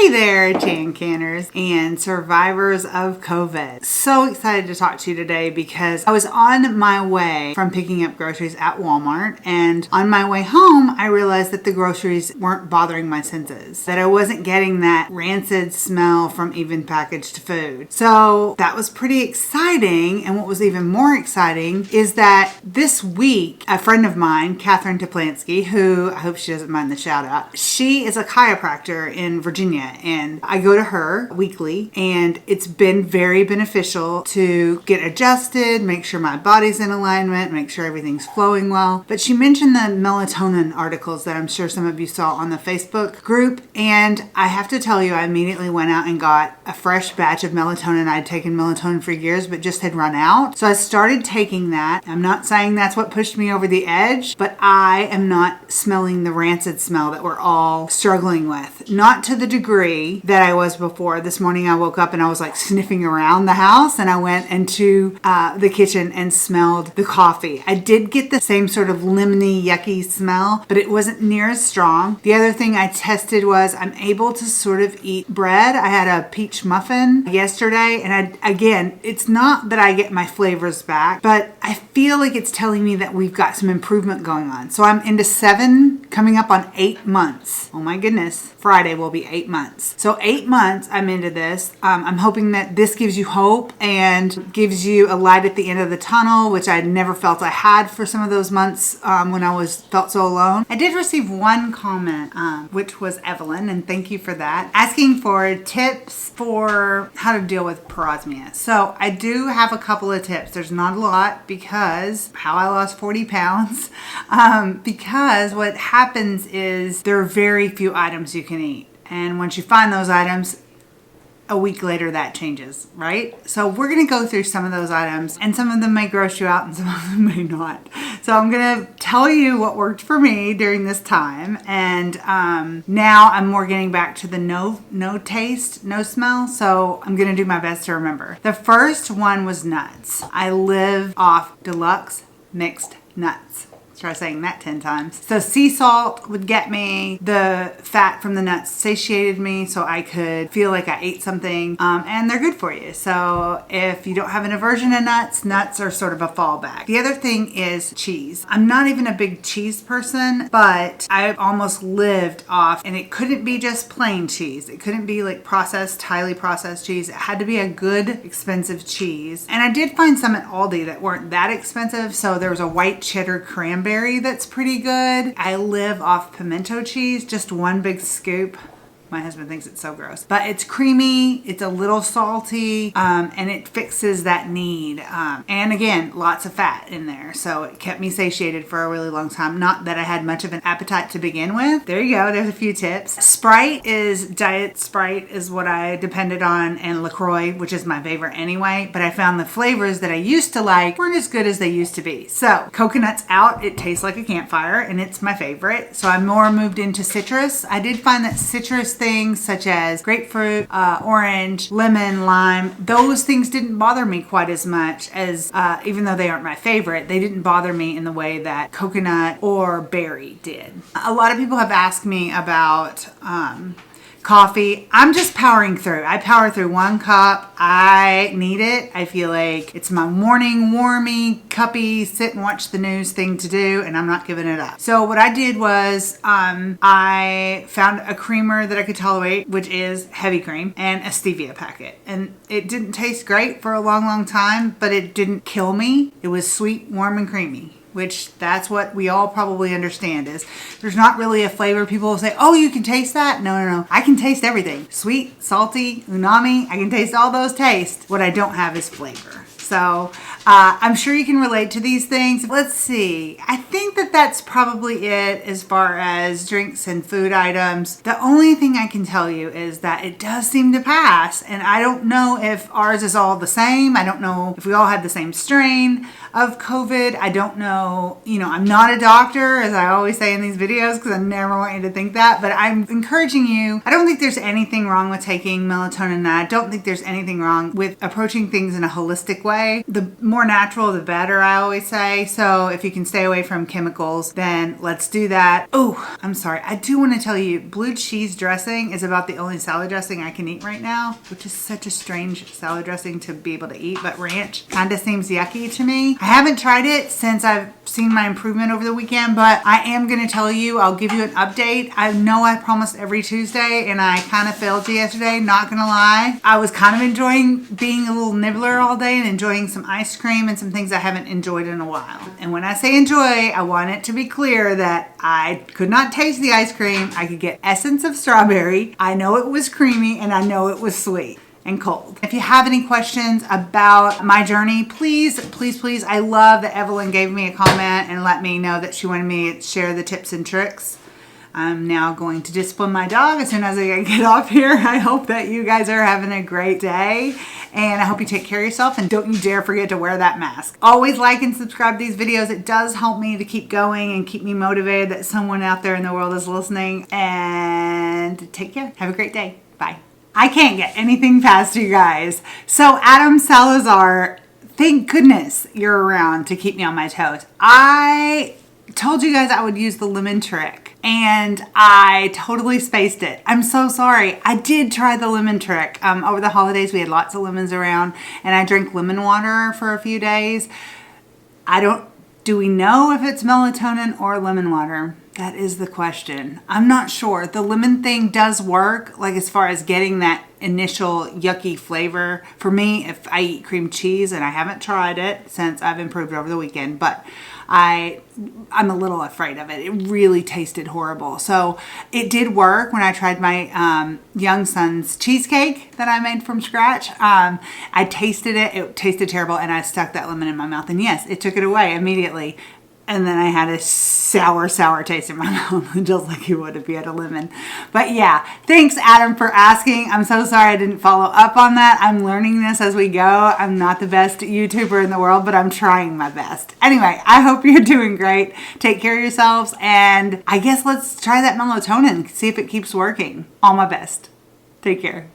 Hey there, Chan Canners and survivors of COVID. So excited to talk to you today because I was on my way from picking up groceries at Walmart, and on my way home, I realized that the groceries weren't bothering my senses, that I wasn't getting that rancid smell from even packaged food. So that was pretty exciting, and what was even more exciting is that this week, a friend of mine, Catherine Toplansky, who I hope she doesn't mind the shout out, she is a chiropractor in Virginia, and I go to her weekly, and it's been very beneficial to get adjusted, make sure my body's in alignment, make sure everything's flowing well. But she mentioned the melatonin articles that I'm sure some of you saw on the Facebook group, and I have to tell you, I immediately went out and got a fresh batch of melatonin. I'd taken melatonin for years, but just had run out. So I started taking that. I'm not saying that's what pushed me over the edge, but I am not smelling the rancid smell that we're all struggling with. Not to the degree that I was before. This morning I woke up and I was like sniffing around the house, and I went into the kitchen and smelled the coffee. I did get the same sort of lemony, yucky smell, but it wasn't near as strong. The other thing I tested was I'm able to sort of eat bread. I had a peach muffin yesterday, and again, it's not that I get my flavors back, but I feel like it's telling me that we've got some improvement going on. So I'm into 7, coming up on 8 months. Oh my goodness. Friday will be 8 months. So 8 months I'm into this. I'm hoping that this gives you hope and gives you a light at the end of the tunnel, which I never felt I had for some of those months when I felt so alone. I did receive one comment, which was Evelyn, and thank you for that, asking for tips for how to deal with parosmia. So I do have a couple of tips. There's not a lot because how I lost 40 pounds. Because what happens is there are very few items you can eat. And once you find those items, a week later that changes, right? So we're going to go through some of those items, and some of them may gross you out and some of them may not. So I'm going to tell you what worked for me during this time. And now I'm more getting back to the no taste, no smell. So I'm going to do my best to remember. The first one was nuts. I live off deluxe mixed nuts. Try saying that 10 times. So sea salt would get me. The fat from the nuts satiated me so I could feel like I ate something. And they're good for you. So if you don't have an aversion to nuts are sort of a fallback. The other thing is cheese. I'm not even a big cheese person, but I almost lived off, and it couldn't be just plain cheese. It couldn't be like highly processed cheese. It had to be a good, expensive cheese. And I did find some at Aldi that weren't that expensive. So there was a white cheddar cranberry that's pretty good. I live off pimento cheese, just one big scoop. My husband thinks it's so gross, but it's creamy, it's a little salty, and it fixes that need. And again, lots of fat in there. So it kept me satiated for a really long time. Not that I had much of an appetite to begin with. There you go, there's a few tips. Diet Sprite is what I depended on, and LaCroix, which is my favorite anyway, but I found the flavors that I used to like weren't as good as they used to be. So coconut's out, it tastes like a campfire, and it's my favorite. So I'm more moved into citrus. I did find that citrus things such as grapefruit, orange, lemon, lime, those things didn't bother me quite as much as, even though they aren't my favorite, they didn't bother me in the way that coconut or berry did. A lot of people have asked me about coffee. I'm just powering through. I power through 1 cup. I need it. I feel like it's my morning warmy, cuppy, sit and watch the news thing to do, and I'm not giving it up. So what I did was I found a creamer that I could tolerate, which is heavy cream, and a stevia packet. And it didn't taste great for a long time, but it didn't kill me. It was sweet, warm, and creamy, which that's what we all probably understand is there's not really a flavor. People will say, oh, you can taste that? No. I can taste everything. Sweet, salty, umami. I can taste all those tastes. What I don't have is flavor. So I'm sure you can relate to these things. Let's see. I think that that's probably it as far as drinks and food items. The only thing I can tell you is that it does seem to pass. And I don't know if ours is all the same. I don't know if we all had the same strain. of COVID. I don't know, I'm not a doctor, as I always say in these videos, because I never want you to think that, but I'm encouraging you. I don't think there's anything wrong with taking melatonin, and I don't think there's anything wrong with approaching things in a holistic way. The more natural, the better, I always say. So if you can stay away from chemicals, then let's do that. Oh, I'm sorry. I do want to tell you, blue cheese dressing is about the only salad dressing I can eat right now, which is such a strange salad dressing to be able to eat, but ranch kind of seems yucky to me. I haven't tried it since I've seen my improvement over the weekend, but I am going to tell you, I'll give you an update. I know I promised every Tuesday, and I kind of failed you yesterday, not going to lie. I was kind of enjoying being a little nibbler all day and enjoying some ice cream and some things I haven't enjoyed in a while. And when I say enjoy, I want it to be clear that I could not taste the ice cream. I could get essence of strawberry. I know it was creamy, and I know it was sweet and cold. If you have any questions about my journey, please, please, please, I love that Evelyn gave me a comment and let me know that she wanted me to share the tips and tricks. I'm now going to discipline my dog as soon as I get off here. I hope that you guys are having a great day, and I hope you take care of yourself, and don't you dare forget to wear that mask. Always like and subscribe to these videos. It does help me to keep going and keep me motivated that someone out there in the world is listening, and take care. Have a great day. Bye. I can't get anything past you guys. So Adam Salazar, thank goodness you're around to keep me on my toes. I told you guys I would use the lemon trick, and I totally spaced it. I'm so sorry. I did try the lemon trick. Over the holidays, we had lots of lemons around, and I drank lemon water for a few days. Do we know if it's melatonin or lemon water? That is the question. I'm not sure. The lemon thing does work, like as far as getting that initial yucky flavor. For me, if I eat cream cheese, and I haven't tried it since I've improved over the weekend, but I'm a little afraid of it. It really tasted horrible. So it did work when I tried my young son's cheesecake that I made from scratch. I tasted it. It tasted terrible, and I stuck that lemon in my mouth. And yes, it took it away immediately. And then I had a sour taste in my mouth, just like you would if you had a lemon. But yeah, thanks Adam for asking. I'm so sorry I didn't follow up on that. I'm learning this as we go. I'm not the best YouTuber in the world, but I'm trying my best. Anyway, I hope you're doing great. Take care of yourselves, and I guess let's try that melatonin, see if it keeps working. All my best. Take care.